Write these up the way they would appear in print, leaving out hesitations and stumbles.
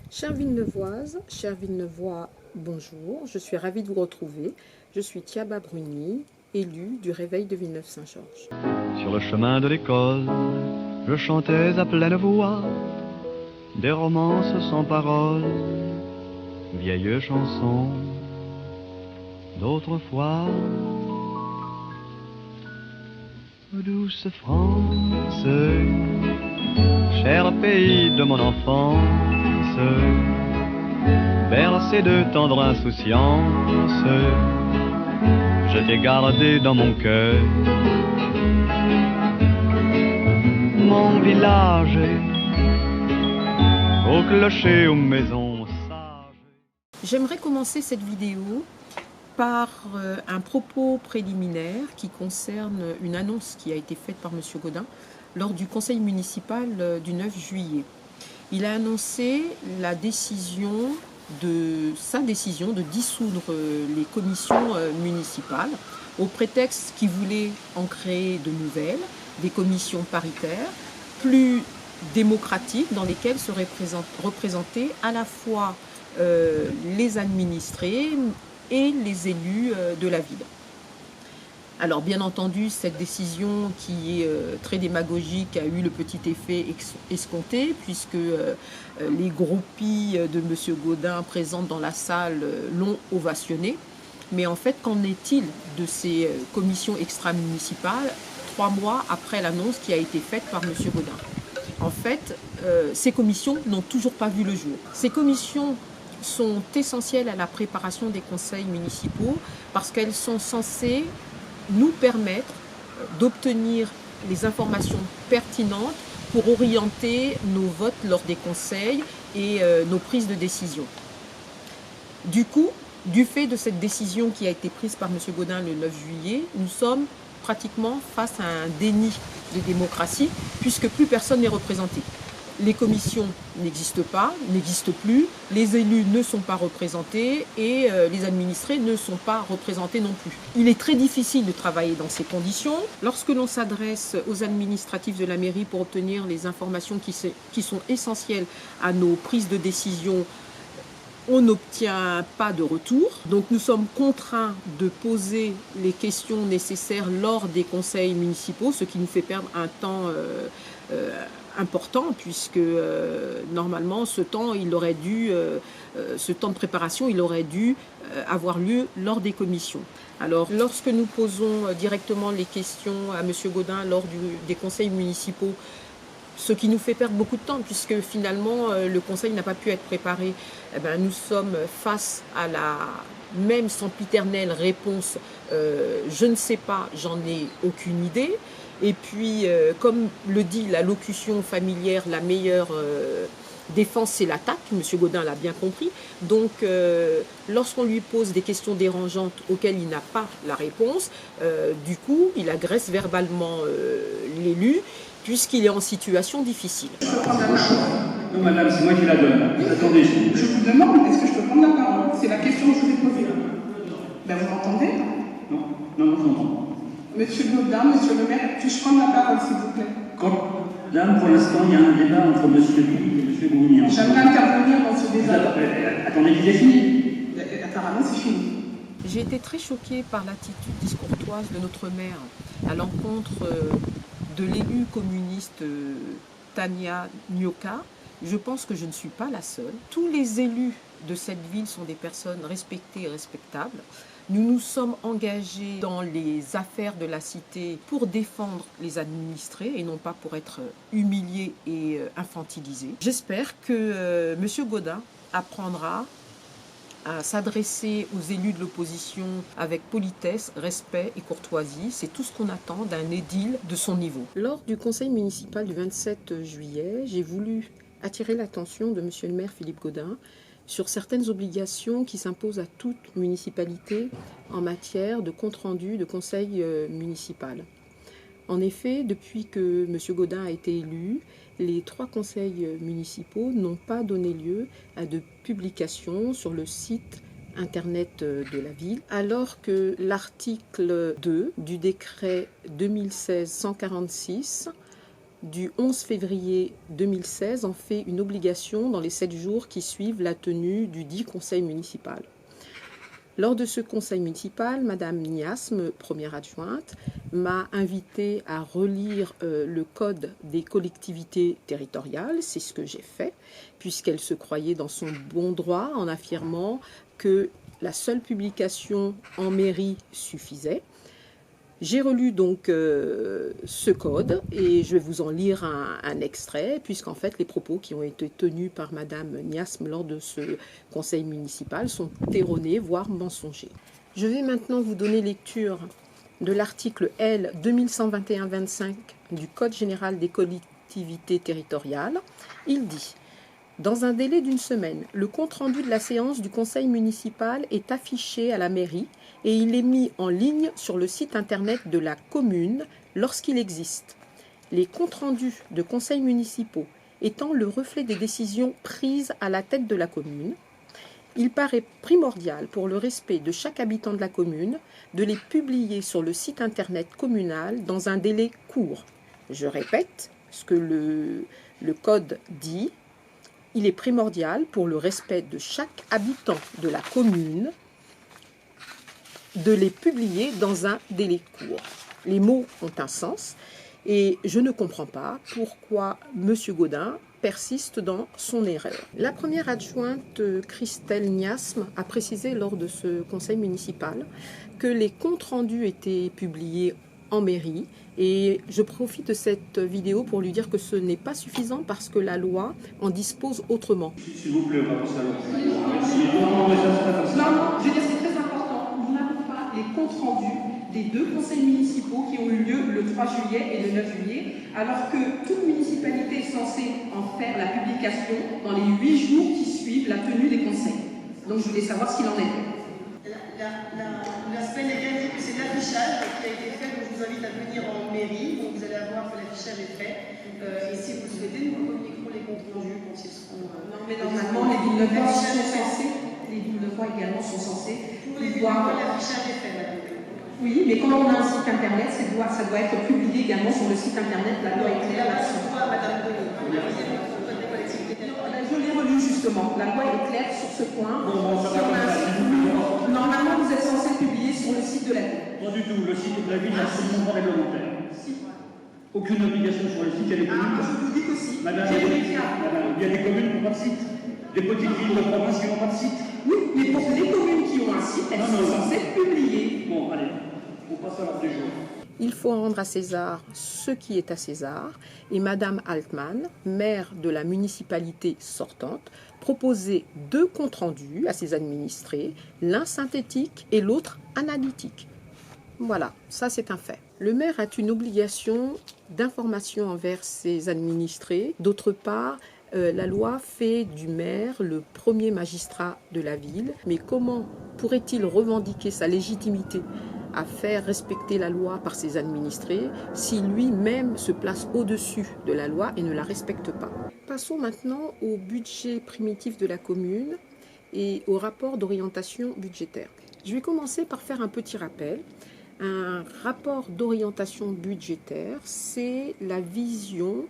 Chère Villeneuvoise, chère Villeneuvois, bonjour. Je suis ravie de vous retrouver. Je suis Thiaba Bruni, élue du Réveil de Villeneuve-Saint-Georges. Sur le chemin de l'école, je chantais à pleine voix des romances sans paroles, vieilles chansons d'autrefois. Douce France, cher pays de mon enfance, bercé de tendre insouciance, je t'ai gardé dans mon cœur. Mon village, au clocher, aux maisons sages. J'aimerais commencer cette vidéo par un propos préliminaire qui concerne une annonce qui a été faite par M. Gaudin lors du conseil municipal du 9 juillet. Il a annoncé sa décision de dissoudre les commissions municipales au prétexte qu'il voulait en créer de nouvelles, des commissions paritaires, plus démocratiques, dans lesquelles seraient représentés à la fois les administrés et les élus de la ville. Alors bien entendu, cette décision qui est très démagogique a eu le petit effet escompté, puisque les groupies de M. Gaudin présentes dans la salle l'ont ovationné. Mais en fait, qu'en est-il de ces commissions extra-municipales 3 mois après l'annonce qui a été faite par M. Gaudin? En fait, ces commissions n'ont toujours pas vu le jour. Ces commissions sont essentielles à la préparation des conseils municipaux parce qu'elles sont censées nous permettre d'obtenir les informations pertinentes pour orienter nos votes lors des conseils et nos prises de décision. Du coup, du fait de cette décision qui a été prise par M. Gaudin le 9 juillet, nous sommes pratiquement face à un déni de démocratie puisque plus personne n'est représenté. Les commissions n'existent plus, les élus ne sont pas représentés et les administrés ne sont pas représentés non plus. Il est très difficile de travailler dans ces conditions. Lorsque l'on s'adresse aux administratifs de la mairie pour obtenir les informations qui sont essentielles à nos prises de décision, on n'obtient pas de retour. Donc nous sommes contraints de poser les questions nécessaires lors des conseils municipaux, ce qui nous fait perdre un temps important, puisque normalement ce temps de préparation il aurait dû avoir lieu lors des commissions. Alors lorsque nous posons directement les questions à M. Gaudin lors des conseils municipaux, ce qui nous fait perdre beaucoup de temps puisque finalement le conseil n'a pas pu être préparé, eh bien, nous sommes face à la même sempiternelle réponse je ne sais pas, j'en ai aucune idée. Et puis, comme le dit la locution familière, la meilleure défense, c'est l'attaque. M. Gaudin l'a bien compris. Donc, lorsqu'on lui pose des questions dérangeantes auxquelles il n'a pas la réponse, du coup, il agresse verbalement l'élu, puisqu'il est en situation difficile. Non, madame, c'est moi qui la donne. Attendez. Je vous demande, est-ce que je peux prendre la parole? C'est la question que je vous ai posée. Ben, vous m'entendez? Non, non, je m'entends. Monsieur Gaudin, monsieur le maire, puis-je prendre la parole, s'il vous plaît? Là, pour l'instant, il y a un débat entre monsieur Guy et monsieur Gournier. J'aimerais intervenir dans ce débat. Attendez qu'il ait fini. Apparemment, c'est fini. J'ai été très choquée par l'attitude discourtoise de notre maire à l'encontre de l'élu communiste Tania Nyoka. Je pense que je ne suis pas la seule. Tous les élus de cette ville sont des personnes respectées et respectables. Nous nous sommes engagés dans les affaires de la cité pour défendre les administrés et non pas pour être humiliés et infantilisés. J'espère que M. Gaudin apprendra à s'adresser aux élus de l'opposition avec politesse, respect et courtoisie. C'est tout ce qu'on attend d'un édile de son niveau. Lors du conseil municipal du 27 juillet, j'ai voulu attirer l'attention de M. le maire Philippe Gaudin sur certaines obligations qui s'imposent à toute municipalité en matière de compte-rendu de conseil municipal. En effet, depuis que M. Gaudin a été élu, les 3 conseils municipaux n'ont pas donné lieu à de publications sur le site internet de la ville, alors que l'article 2 du décret 2016-146 du 11 février 2016 en fait une obligation dans les 7 jours qui suivent la tenue du dit conseil municipal. Lors de ce conseil municipal, Madame Niasme, première adjointe, m'a invité à relire le code des collectivités territoriales. C'est ce que j'ai fait, puisqu'elle se croyait dans son bon droit en affirmant que la seule publication en mairie suffisait. J'ai relu donc ce code et je vais vous en lire un extrait, puisqu'en fait les propos qui ont été tenus par Madame Niasme lors de ce conseil municipal sont erronés, voire mensongers. Je vais maintenant vous donner lecture de l'article L 2121-25 du Code général des collectivités territoriales. Il dit: dans un délai d'une semaine, le compte-rendu de la séance du conseil municipal est affiché à la mairie et il est mis en ligne sur le site internet de la commune lorsqu'il existe. Les comptes-rendus de conseils municipaux étant le reflet des décisions prises à la tête de la commune, il paraît primordial pour le respect de chaque habitant de la commune de les publier sur le site internet communal dans un délai court. Je répète ce que le code dit. Il est primordial pour le respect de chaque habitant de la commune de les publier dans un délai court. Les mots ont un sens et je ne comprends pas pourquoi M. Gaudin persiste dans son erreur. La première adjointe, Christelle Niasme, a précisé lors de ce conseil municipal que les comptes rendus étaient publiés en mairie, et je profite de cette vidéo pour lui dire que ce n'est pas suffisant parce que la loi en dispose autrement. S'il vous plaît, on va passer à l'autre. Merci. Non, je veux dire, c'est très important. Nous n'avons pas les comptes rendus des 2 conseils municipaux qui ont eu lieu le 3 juillet et le 9 juillet, alors que toute municipalité est censée en faire la publication dans les 8 jours qui suivent la tenue des conseils. Donc je voulais savoir ce qu'il en était. L'aspect négatif, c'est l'affichage qui a été fait, donc je vous invite à venir en mairie, donc vous allez avoir que l'affichage est fait, et si vous souhaitez, nous communiquerons les comptes rendus quand ils seront... Non, mais normalement, les villes de voix sont censées, les villes de voix également sont censées... Pour les villes de voix, l'affichage est fait, madame. Oui, mais quand on a un site internet, ça doit être publié également sur le site internet, la loi est claire là-dessus. Madame Denis, Je l'ai relu justement, la loi est claire sur ce point. Normalement, vous êtes censé publier sur le site de la ville. Pas du tout. Le site de la ville n'a absolument pas réglementaire. Aucune obligation sur le site. Il y a des communes. Je vous dis qu'aussi. Madame, il y a des communes qui n'ont pas de site. Des petites villes de province qui n'ont pas de site. Oui, mais pour les communes qui ont un site, elles sont censées publier. Bon, allez, on passe à l'ordre du jour. Il faut rendre à César ce qui est à César, et Madame Altman, maire de la municipalité sortante, proposait 2 comptes rendus à ses administrés, l'un synthétique et l'autre analytique. Voilà, ça c'est un fait. Le maire a une obligation d'information envers ses administrés. D'autre part, la loi fait du maire le premier magistrat de la ville, mais comment pourrait-il revendiquer sa légitimité à faire respecter la loi par ses administrés si lui-même se place au-dessus de la loi et ne la respecte pas? Passons maintenant au budget primitif de la commune et au rapport d'orientation budgétaire. Je vais commencer par faire un petit rappel. Un rapport d'orientation budgétaire, c'est la vision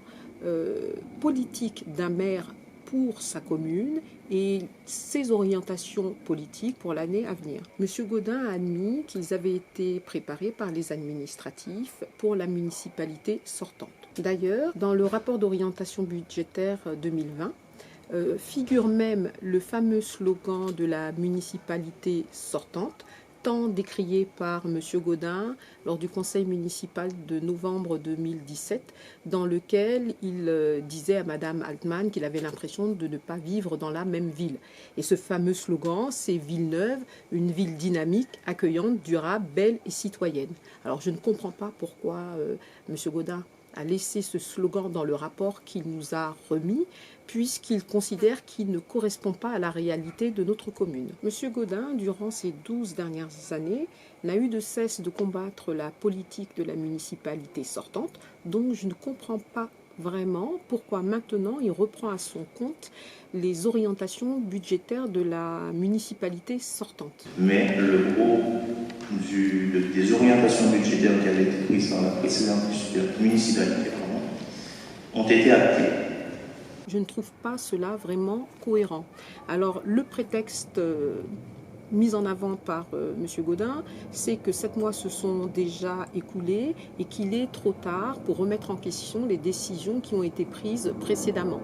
politique d'un maire pour sa commune et ses orientations politiques pour l'année à venir. Monsieur Gaudin a admis qu'ils avaient été préparés par les administratifs pour la municipalité sortante. D'ailleurs, dans le rapport d'orientation budgétaire 2020, figure même le fameux slogan de la municipalité sortante, tant décrié par M. Gaudin lors du conseil municipal de novembre 2017, dans lequel il disait à Mme Altman qu'il avait l'impression de ne pas vivre dans la même ville. Et ce fameux slogan, c'est « Villeneuve, une ville dynamique, accueillante, durable, belle et citoyenne ». Alors je ne comprends pas pourquoi M. Gaudin a laissé ce slogan dans le rapport qu'il nous a remis, puisqu'il considère qu'il ne correspond pas à la réalité de notre commune. Monsieur Gaudin, durant ces 12 dernières années, n'a eu de cesse de combattre la politique de la municipalité sortante, donc je ne comprends pas vraiment pourquoi maintenant il reprend à son compte les orientations budgétaires de la municipalité sortante. Mais le gros des orientations budgétaires qui avaient été prises par la précédente municipalité ont été actés. Je ne trouve pas cela vraiment cohérent. Alors, le prétexte mis en avant par M. Gaudin, c'est que 7 mois se sont déjà écoulés et qu'il est trop tard pour remettre en question les décisions qui ont été prises précédemment.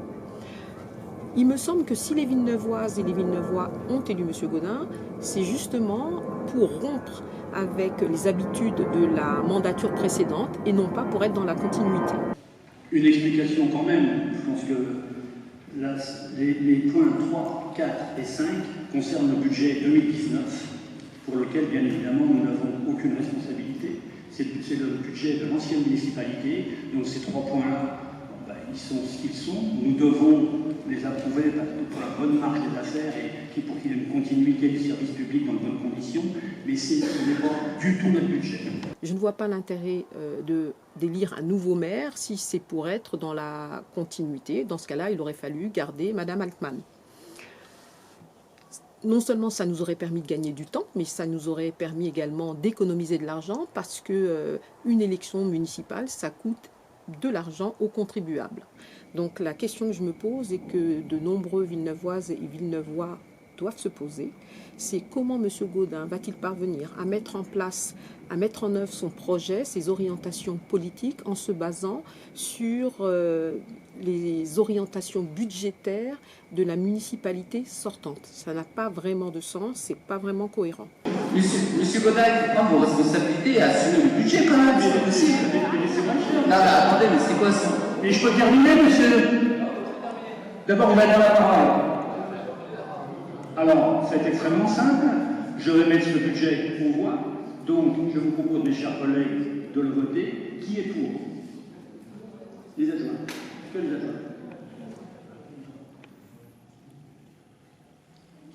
Il me semble que si les Villeneuvoises et les Villeneuvois ont élu M. Gaudin, c'est justement pour rompre avec les habitudes de la mandature précédente et non pas pour être dans la continuité. Une explication quand même, je pense que là, les points 3, 4 et 5 concernent le budget 2019, pour lequel, bien évidemment, nous n'avons aucune responsabilité. C'est le budget de l'ancienne municipalité, donc ces 3 points-là, ils sont ce qu'ils sont. Nous devons les approuver pour la bonne marche des affaires et pour qu'il y ait une continuité du service public dans de bonnes conditions, mais ce n'est pas du tout notre budget. Je ne vois pas l'intérêt d'élire un nouveau maire si c'est pour être dans la continuité. Dans ce cas-là, il aurait fallu garder Madame Altman. Non seulement ça nous aurait permis de gagner du temps, mais ça nous aurait permis également d'économiser de l'argent parce que une élection municipale, ça coûte de l'argent aux contribuables. Donc la question que je me pose et que de nombreux Villeneuvoises et Villeneuvois doivent se poser, c'est comment M. Gaudin va-t-il parvenir à mettre en œuvre son projet, ses orientations politiques en se basant sur les orientations budgétaires de la municipalité sortante. Ça n'a pas vraiment de sens, c'est pas vraiment cohérent. Monsieur Gaudin, il faut prendre vos responsabilités et assumer le budget quand même, c'est pas possible. Non, mais attendez, mais c'est quoi ça? Mais je peux terminer, monsieur. D'abord, on va donner la parole. Alors, c'est extrêmement simple. Je vais mettre ce budget aux voix. Donc, je vous propose, mes chers collègues, de le voter. Qui est pour? Les adjoints. Que les adjoints.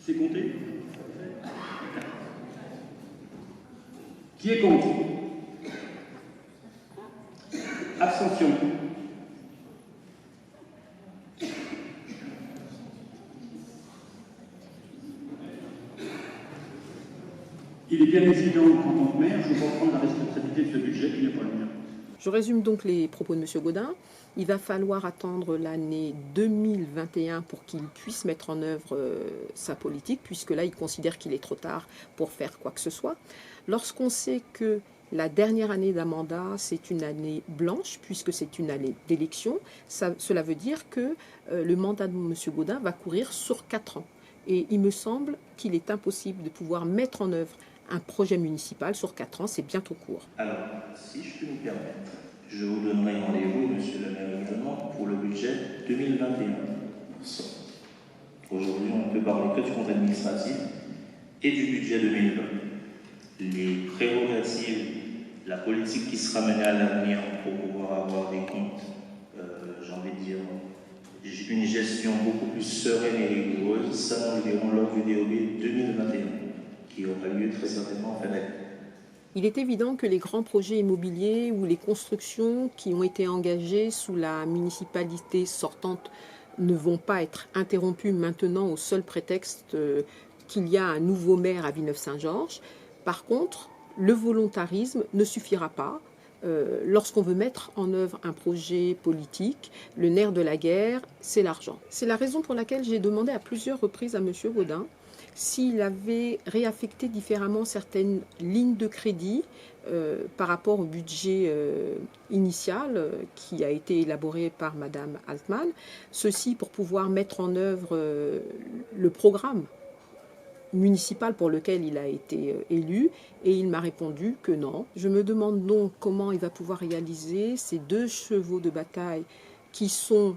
C'est compté? Qui est contre? Abstention. Il est bien évident qu'en tant que maire, je dois prendre la responsabilité de ce budget qui n'est pas le mien. Je résume donc les propos de M. Gaudin. Il va falloir attendre l'année 2021 pour qu'il puisse mettre en œuvre sa politique, puisque là, il considère qu'il est trop tard pour faire quoi que ce soit. Lorsqu'on sait que la dernière année d'un mandat, c'est une année blanche, puisque c'est une année d'élection, cela veut dire que le mandat de M. Gaudin va courir sur 4 ans. Et il me semble qu'il est impossible de pouvoir mettre en œuvre un projet municipal sur 4 ans, c'est bientôt court. Alors, si je peux me permettre, je vous donnerai rendez-vous, monsieur le maire également, pour le budget 2021. Aujourd'hui, on ne peut parler que du compte administratif et du budget 2020. Les prérogatives, la politique qui sera menée à l'avenir pour pouvoir avoir des comptes, j'ai envie de dire, une gestion beaucoup plus sereine et rigoureuse, ça nous le verrons lors du DOB 2021, qui aura lieu très certainement en fin d'année. Il est évident que les grands projets immobiliers ou les constructions qui ont été engagées sous la municipalité sortante ne vont pas être interrompues maintenant au seul prétexte qu'il y a un nouveau maire à Villeneuve-Saint-Georges. Par contre, le volontarisme ne suffira pas. Lorsqu'on veut mettre en œuvre un projet politique, le nerf de la guerre, c'est l'argent. C'est la raison pour laquelle j'ai demandé à plusieurs reprises à M. Gaudin s'il avait réaffecté différemment certaines lignes de crédit par rapport au budget initial qui a été élaboré par Mme Altman, ceci pour pouvoir mettre en œuvre le programme municipal pour lequel il a été élu, et il m'a répondu que non. Je me demande donc comment il va pouvoir réaliser ces 2 chevaux de bataille qui sont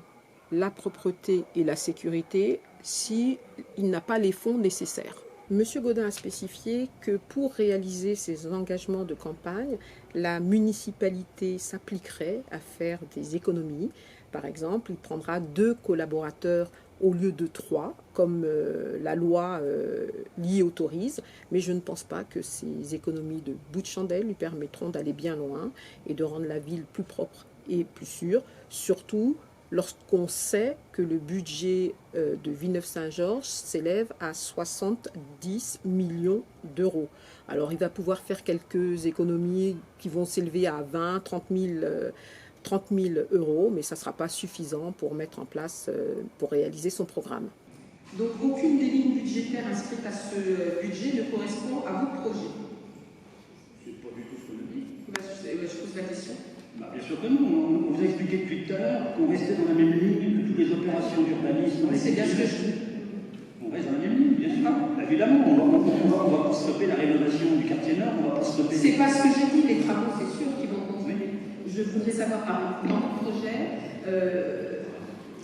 la propreté et la sécurité s'il n'a pas les fonds nécessaires. M. Gaudin a spécifié que pour réaliser ces engagements de campagne, la municipalité s'appliquerait à faire des économies. Par exemple, il prendra 2 collaborateurs au lieu de 3, comme la loi l'y autorise. Mais je ne pense pas que ces économies de bout de chandelle lui permettront d'aller bien loin et de rendre la ville plus propre et plus sûre, surtout lorsqu'on sait que le budget de Villeneuve-Saint-Georges s'élève à 70 millions d'euros. Alors il va pouvoir faire quelques économies qui vont s'élever à 20, 30 000 30 000 €, mais ça ne sera pas suffisant pour mettre en place, pour réaliser son programme. Donc aucune des lignes budgétaires inscrites à ce budget ne correspond à vos projets. C'est pas du tout ce qu'on a dit. Je pose la question. Bah, bien sûr que non. On vous a expliqué depuis tout à l'heure qu'on restait dans la même ligne que toutes les opérations d'urbanisme. C'est bien ce que je dis. On reste dans la même ligne, bien sûr. Évidemment, on va pas stopper la rénovation du quartier nord, on va pas stopper... C'est pas ce que j'ai dit, les travaux, c'est sûr qu'ils vont continuer. Je voudrais savoir, dans le projet,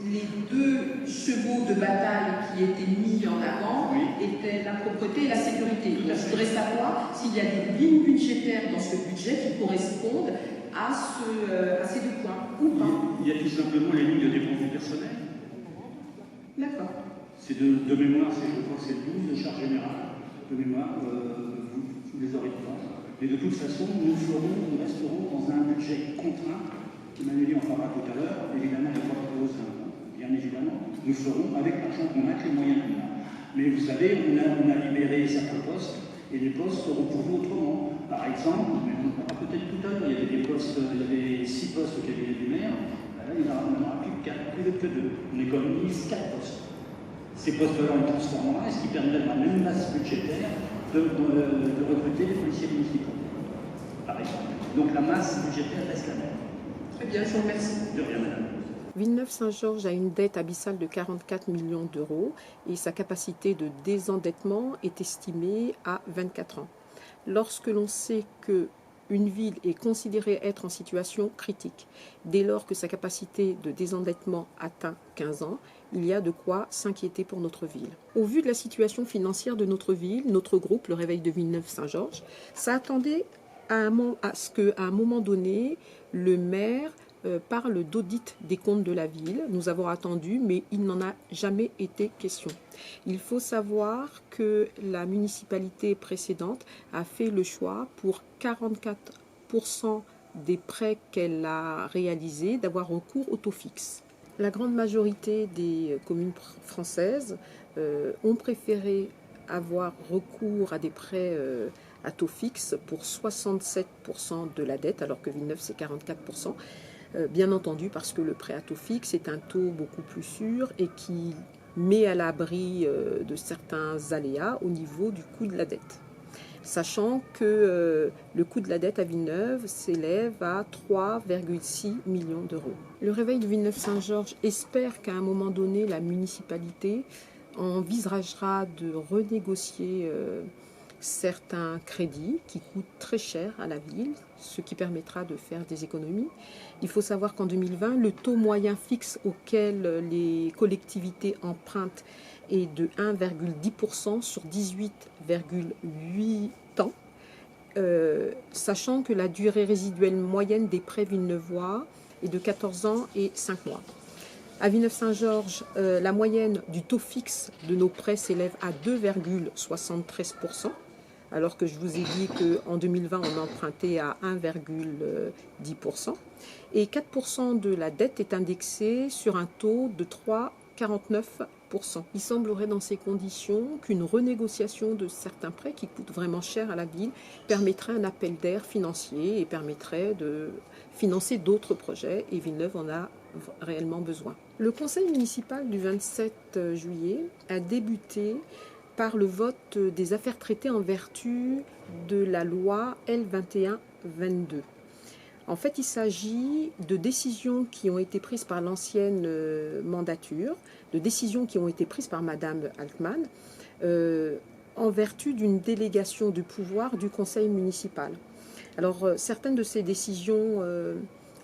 les 2 chevaux de bataille qui étaient mis en avant étaient la propreté et la sécurité. Donc, je voudrais savoir s'il y a des lignes budgétaires dans ce budget qui correspondent à ces 2 points, ou pas. Il y a tout simplement les lignes de dépenses du personnel. D'accord. C'est de mémoire, je crois que c'est 12 de charge générale. De mémoire, vous les aurez pas. Mais de toute façon, nous resterons dans un budget contraint. Emmanuel en parlera tout à l'heure. Évidemment, il n'y a pas de cause, bien évidemment. Nous ferons avec l'argent qu'on a, avec les moyens qu'on a. Mais vous savez, on a libéré certains postes, et les postes seront pourvus autrement. Par exemple, mais on en parlera peut-être tout à l'heure, il y avait des postes, il y avait 6 postes au cabinet du maire. Là, il y en aura plus que 4, plus que 2. On économise 4 postes. Ces postes-là, on les transformera, et ce qui permet dans la même masse budgétaire de recruter les policiers municipaux. Par exemple. Donc la masse budgétaire reste la même. Très bien, je vous remercie. De rien, madame. Villeneuve-Saint-Georges a une dette abyssale de 44 millions d'euros et sa capacité de désendettement est estimée à 24 ans. Lorsque l'on sait qu'une ville est considérée être en situation critique, dès lors que sa capacité de désendettement atteint 15 ans, il y a de quoi s'inquiéter pour notre ville. Au vu de la situation financière de notre ville, notre groupe, le Réveil de Villeneuve-Saint-Georges, s'attendait à ce qu'à un moment donné, le maire parle d'audit des comptes de la ville. Nous avons attendu, mais il n'en a jamais été question. Il faut savoir que la municipalité précédente a fait le choix, pour 44% des prêts qu'elle a réalisés, d'avoir recours au taux fixe. La grande majorité des communes françaises ont préféré avoir recours à des prêts à taux fixe pour 67% de la dette, alors que Villeneuve c'est 44%. Bien entendu parce que le prêt à taux fixe est un taux beaucoup plus sûr et qui met à l'abri de certains aléas au niveau du coût de la dette. Sachant que le coût de la dette à Villeneuve s'élève à 3,6 millions d'euros. Le Réveil de Villeneuve-Saint-Georges espère qu'à un moment donné, la municipalité envisagera de renégocier certains crédits qui coûtent très cher à la ville, ce qui permettra de faire des économies. Il faut savoir qu'en 2020, le taux moyen fixe auquel les collectivités empruntent est de 1,10% sur 18,8 ans, sachant que la durée résiduelle moyenne des prêts villeneuvois est de 14 ans et 5 mois. À Villeneuve-Saint-Georges, la moyenne du taux fixe de nos prêts s'élève à 2,73%, alors que je vous ai dit qu'en 2020, on empruntait à 1,10%. Et 4% de la dette est indexée sur un taux de 3,49%. Il semblerait dans ces conditions qu'une renégociation de certains prêts qui coûtent vraiment cher à la ville permettrait un appel d'air financier et permettrait de financer d'autres projets, et Villeneuve en a réellement besoin. Le conseil municipal du 27 juillet a débuté par le vote des affaires traitées en vertu de la loi L2122. En fait, il s'agit de décisions qui ont été prises par l'ancienne mandature, de décisions qui ont été prises par Madame Altman, en vertu d'une délégation de pouvoir du conseil municipal. Alors, certaines de ces décisions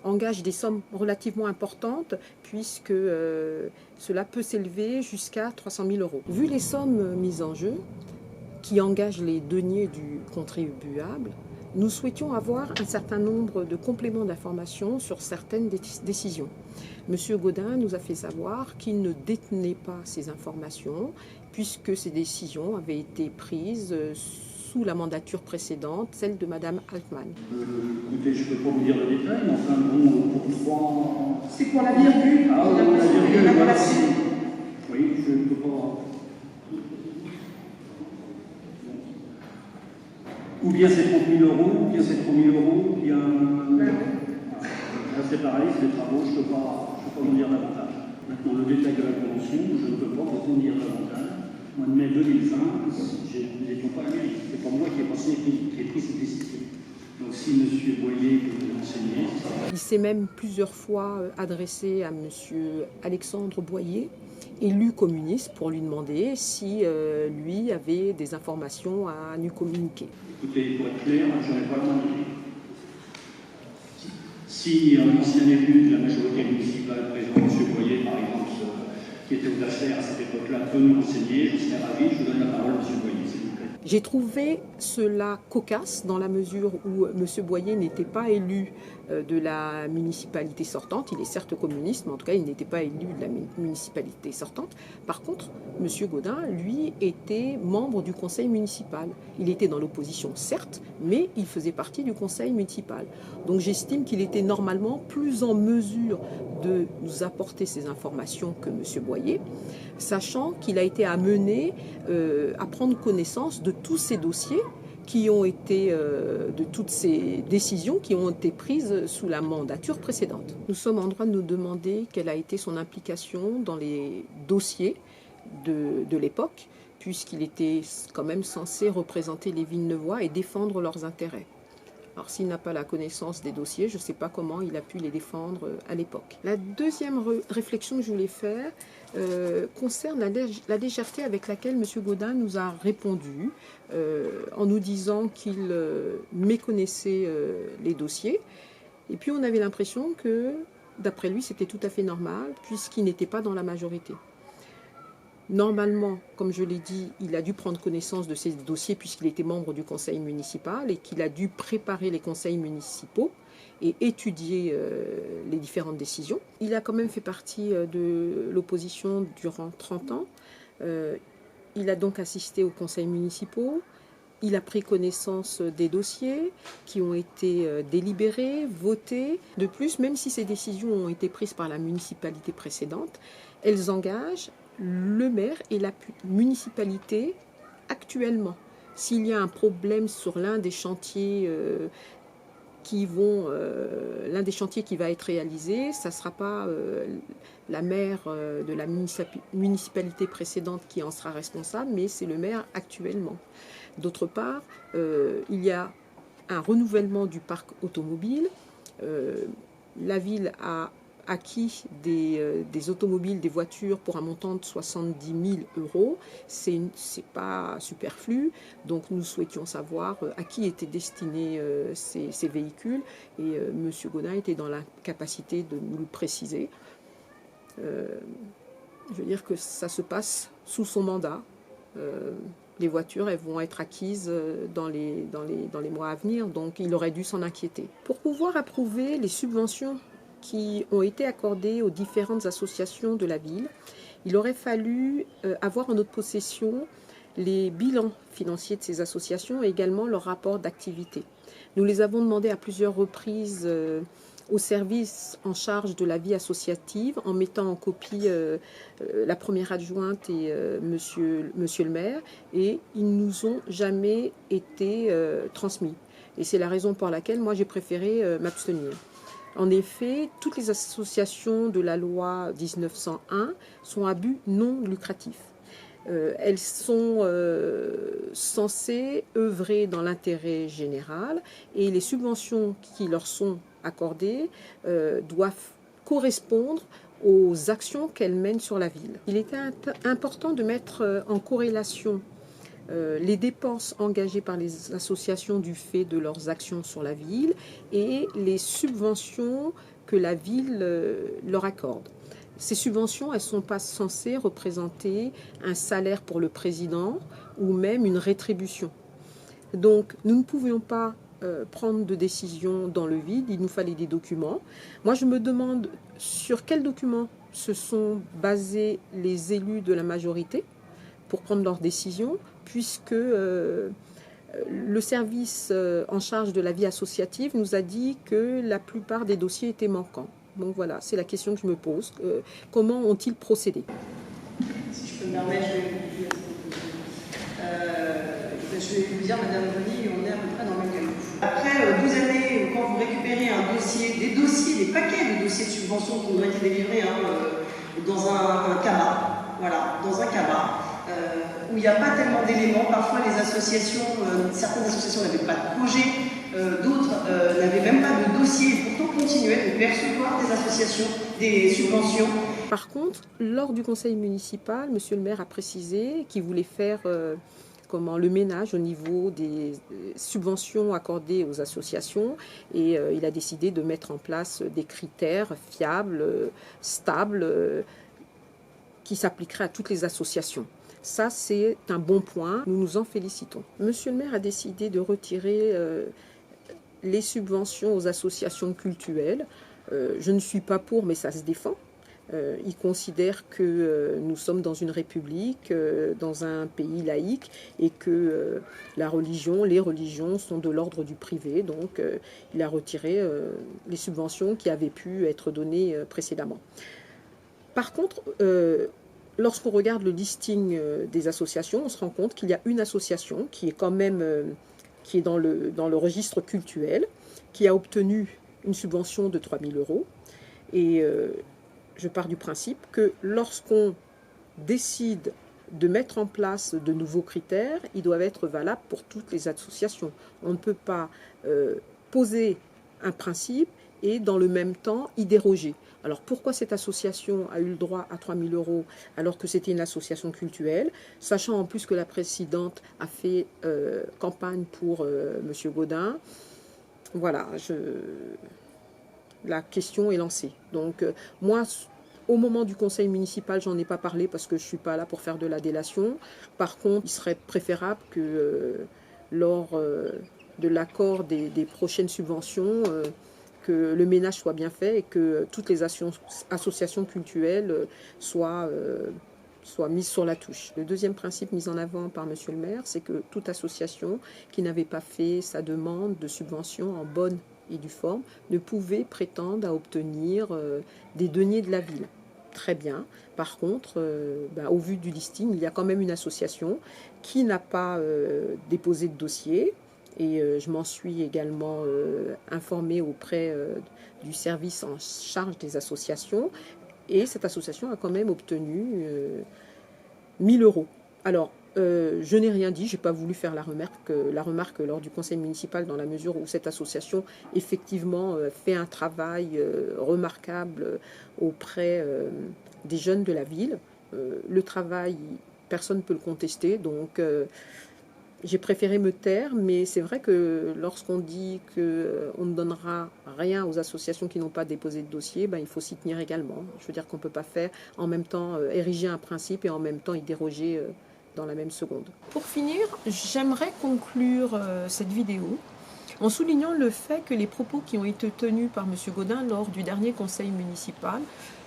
engagent des sommes relativement importantes, puisque cela peut s'élever jusqu'à 300 000 €. Vu les sommes mises en jeu, qui engagent les deniers du contribuable, nous souhaitions avoir un certain nombre de compléments d'informations sur certaines décisions. Monsieur Gaudin nous a fait savoir qu'il ne détenait pas ces informations, puisque ces décisions avaient été prises sous la mandature précédente, celle de Madame Altman. Écoutez, je ne peux pas vous dire le détail, mais enfin bon, pour 3... C'est pour la virgule. Ah, la virgule, voilà. Oui, je ne peux pas... Ou bien c'est 30 000 €, ou bien c'est 3 000 €, ou bien... Là, c'est pareil, c'est des travaux, je ne peux pas en dire davantage. Maintenant, le détail de la convention, je ne peux pas vous en dire davantage. Au mois de mai 2020, nous n'étions pas à la mairie. C'est pas moi qui ai pris cette décision. Donc si M. Boyer peut vous renseigner... Il s'est même plusieurs fois adressé à M. Alexandre Boyer, élu communiste, pour lui demander si lui avait des informations à nous communiquer. Écoutez, pour être clair, je n'en ai pas le moins idée. Si un ancien élu de la majorité municipale, présent M. Boyer, par exemple, qui était aux affaires à cette époque-là, peut nous renseigner, je serais ravi, je vous donne la parole à M. Boyer, s'il vous plaît. J'ai trouvé cela cocasse dans la mesure où M. Boyer n'était pas élu de la municipalité sortante. Il est certes communiste, mais en tout cas, il n'était pas élu de la municipalité sortante. Par contre, M. Gaudin, lui, était membre du conseil municipal. Il était dans l'opposition, certes, mais il faisait partie du conseil municipal. Donc j'estime qu'il était normalement plus en mesure de nous apporter ces informations que M. Boyer, sachant qu'il a été amené à prendre connaissance de tous ces dossiers qui ont été, de toutes ces décisions qui ont été prises sous la mandature précédente. Nous sommes en droit de nous demander quelle a été son implication dans les dossiers de l'époque, puisqu'il était quand même censé représenter les Villeneuvois et défendre leurs intérêts. Alors s'il n'a pas la connaissance des dossiers, je ne sais pas comment il a pu les défendre à l'époque. La deuxième réflexion que je voulais faire concerne la légèreté avec laquelle M. Gaudin nous a répondu en nous disant qu'il méconnaissait les dossiers. Et puis on avait l'impression que, d'après lui, c'était tout à fait normal puisqu'il n'était pas dans la majorité. Normalement, comme je l'ai dit, il a dû prendre connaissance de ces dossiers puisqu'il était membre du conseil municipal et qu'il a dû préparer les conseils municipaux et étudier les différentes décisions. Il a quand même fait partie de l'opposition durant 30 ans. Il a donc assisté aux conseils municipaux. Il a pris connaissance des dossiers qui ont été délibérés, votés. De plus, même si ces décisions ont été prises par la municipalité précédente, elles engagent le maire et la municipalité actuellement. S'il y a un problème sur l'un des chantiers qui va être réalisé, ça ne sera pas la maire de la municipalité précédente qui en sera responsable, mais c'est le maire actuellement. D'autre part, il y a un renouvellement du parc automobile. La ville a acquis des automobiles, des voitures pour un montant de 70 000 €. C'est pas superflu, donc nous souhaitions savoir à qui étaient destinés ces véhicules et M. Gaudin était dans la capacité de nous le préciser. Je veux dire que ça se passe sous son mandat. Les voitures, elles vont être acquises dans les mois à venir, donc il aurait dû s'en inquiéter. Pour pouvoir approuver les subventions qui ont été accordées aux différentes associations de la ville, il aurait fallu avoir en notre possession les bilans financiers de ces associations et également leur rapport d'activité. Nous les avons demandés à plusieurs reprises au service en charge de la vie associative en mettant en copie la première adjointe et monsieur le maire, et ils ne nous ont jamais été transmis. Et c'est la raison pour laquelle moi j'ai préféré m'abstenir. En effet, toutes les associations de la loi 1901 sont à but non lucratif. Elles sont censées œuvrer dans l'intérêt général et les subventions qui leur sont accordées doivent correspondre aux actions qu'elles mènent sur la ville. Il était important de mettre en corrélation les dépenses engagées par les associations du fait de leurs actions sur la ville et les subventions que la ville leur accorde. Ces subventions, elles ne sont pas censées représenter un salaire pour le président ou même une rétribution. Donc, nous ne pouvions pas prendre de décision dans le vide, il nous fallait des documents. Moi, je me demande sur quels documents se sont basés les élus de la majorité pour prendre leurs décisions, puisque le service en charge de la vie associative nous a dit que la plupart des dossiers étaient manquants. Donc voilà, c'est la question que je me pose. Comment ont-ils procédé? Si je peux me permettre, je vais vous dire, Madame Bonny, on est à peu près dans le même cas. Après 12 années, quand vous récupérez un dossier, des dossiers, des paquets de dossiers de subventions qui nous ont été délivrés dans un cabas, voilà, dans un cabas, où il n'y a pas tellement d'éléments. Parfois, les associations, certaines associations n'avaient pas de projet, d'autres n'avaient même pas de dossier, et pourtant continuaient de percevoir des associations, des subventions. Par contre, lors du conseil municipal, monsieur le maire a précisé qu'il voulait faire le ménage au niveau des subventions accordées aux associations, et il a décidé de mettre en place des critères fiables, stables, qui s'appliqueraient à toutes les associations. Ça, c'est un bon point, nous nous en félicitons. Monsieur le maire a décidé de retirer les subventions aux associations cultuelles. Je ne suis pas pour, mais ça se défend. Il considère que nous sommes dans une république, dans un pays laïque, et que les religions sont de l'ordre du privé. Donc, il a retiré les subventions qui avaient pu être données précédemment. Par contre, lorsqu'on regarde le listing des associations, on se rend compte qu'il y a une association qui est quand même qui est dans le registre cultuel, qui a obtenu une subvention de 3 000 €. Et je pars du principe que lorsqu'on décide de mettre en place de nouveaux critères, ils doivent être valables pour toutes les associations. On ne peut pas poser un principe et dans le même temps y déroger. Alors pourquoi cette association a eu le droit à 3 000 € alors que c'était une association cultuelle, sachant en plus que la présidente a fait campagne pour M. Gaudin. Voilà, la question est lancée. Donc moi, au moment du conseil municipal, j'en ai pas parlé parce que je ne suis pas là pour faire de la délation. Par contre, il serait préférable que lors de l'accord des prochaines subventions, que le ménage soit bien fait et que toutes les associations culturelles soient mises sur la touche. Le deuxième principe mis en avant par monsieur le maire, c'est que toute association qui n'avait pas fait sa demande de subvention en bonne et due forme ne pouvait prétendre à obtenir des deniers de la ville. Très bien. Par contre, au vu du listing, il y a quand même une association qui n'a pas déposé de dossier. Et je m'en suis également informée auprès du service en charge des associations. Et cette association a quand même obtenu 1 000 €. Alors, je n'ai rien dit, je n'ai pas voulu faire la remarque lors du conseil municipal, dans la mesure où cette association, effectivement, fait un travail remarquable auprès des jeunes de la ville. Le travail, personne ne peut le contester, donc j'ai préféré me taire, mais c'est vrai que lorsqu'on dit qu'on ne donnera rien aux associations qui n'ont pas déposé de dossier, il faut s'y tenir également. Je veux dire qu'on ne peut pas faire en même temps ériger un principe et en même temps y déroger dans la même seconde. Pour finir, j'aimerais conclure cette vidéo en soulignant le fait que les propos qui ont été tenus par M. Gaudin lors du dernier conseil municipal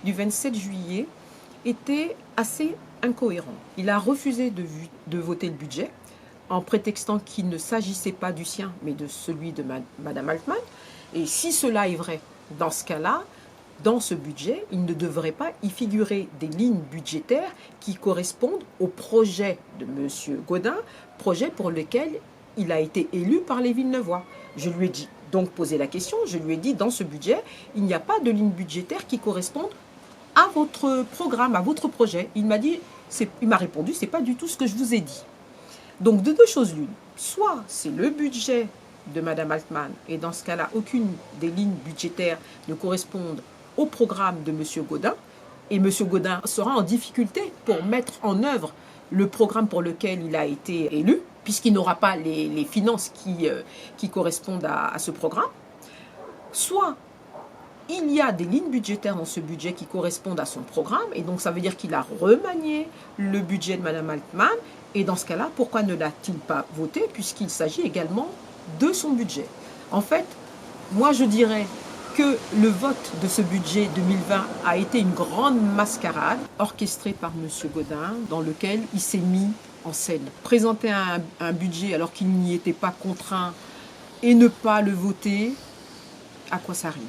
du 27 juillet étaient assez incohérents. Il a refusé de voter le budget, en prétextant qu'il ne s'agissait pas du sien, mais de celui de Mme Altman. Et si cela est vrai, dans ce cas-là, dans ce budget, il ne devrait pas y figurer des lignes budgétaires qui correspondent au projet de M. Gaudin, projet pour lequel il a été élu par les Villeneuvois. Je lui ai dit, donc posé la question, je lui ai dit, dans ce budget, il n'y a pas de lignes budgétaires qui correspondent à votre programme, à votre projet. Il m'a répondu, c'est pas du tout ce que je vous ai dit. Donc, de deux choses l'une. Soit c'est le budget de Mme Altman, et dans ce cas-là, aucune des lignes budgétaires ne correspondent au programme de M. Gaudin, et M. Gaudin sera en difficulté pour mettre en œuvre le programme pour lequel il a été élu, puisqu'il n'aura pas les finances qui correspondent à ce programme. Soit il y a des lignes budgétaires dans ce budget qui correspondent à son programme, et donc ça veut dire qu'il a remanié le budget de Mme Altman. Et dans ce cas-là, pourquoi ne l'a-t-il pas voté, puisqu'il s'agit également de son budget? En fait, moi je dirais que le vote de ce budget 2020 a été une grande mascarade orchestrée par M. Gaudin, dans lequel il s'est mis en scène. Présenter un budget alors qu'il n'y était pas contraint et ne pas le voter, à quoi ça rime?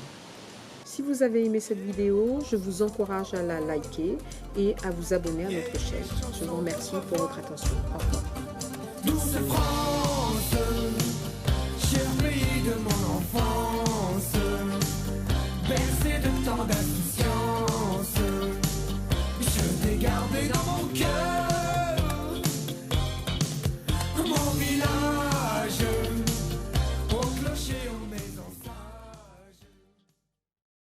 Si vous avez aimé cette vidéo, je vous encourage à la liker et à vous abonner à notre chaîne. Je vous remercie pour votre attention. Au revoir. Douce France, chérie de mon enfance, Come on,